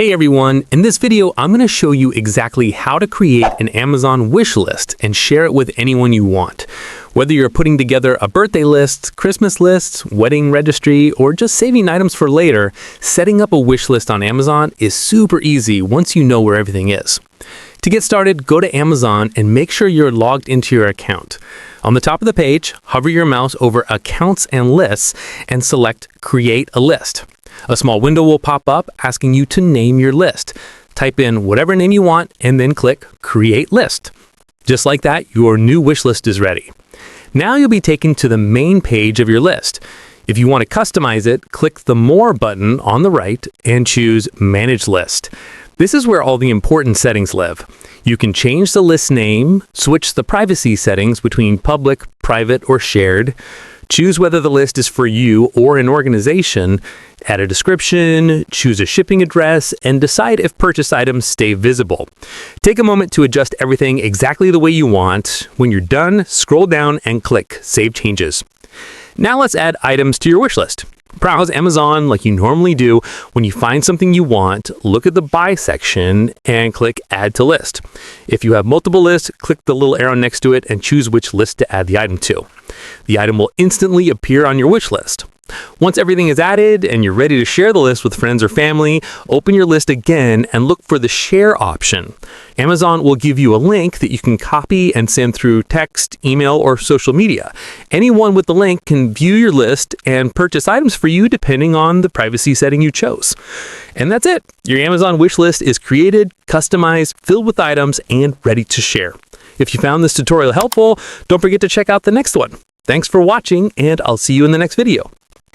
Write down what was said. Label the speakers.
Speaker 1: Hey everyone, in this video I'm going to show you exactly how to create an Amazon wish list and share it with anyone you want. Whether you're putting together a birthday list, Christmas list, wedding registry, or just saving items for later, setting up a wish list on Amazon is super easy once you know where everything is. To get started, go to Amazon and make sure you're logged into your account. On the top of the page, hover your mouse over Accounts and Lists and select Create a List. A small window will pop up asking you to name your list. Type in whatever name you want and then click Create List. Just like that, your new wish list is ready. Now you'll be taken to the main page of your list. If you want to customize it, click the More button on the right and choose Manage List. This is where all the important settings live. You can change the list name, switch the privacy settings between public, private, or shared, choose whether the list is for you or an organization, add a description, choose a shipping address, and decide if purchase items stay visible. Take a moment to adjust everything exactly the way you want. When you're done, scroll down and click Save Changes. Now let's add items to your wish list. Browse Amazon like you normally do. When you find something you want, look at the Buy section and click Add to List. If you have multiple lists, click the little arrow next to it and choose which list to add the item to. The item will instantly appear on your wish list. Once everything is added and you're ready to share the list with friends or family, open your list again and look for the Share option. Amazon will give you a link that you can copy and send through text, email, or social media. Anyone with the link can view your list and purchase items for you depending on the privacy setting you chose. And that's it. Your Amazon wish list is created, customized, filled with items, and ready to share. If you found this tutorial helpful, don't forget to check out the next one. Thanks for watching, and I'll see you in the next video.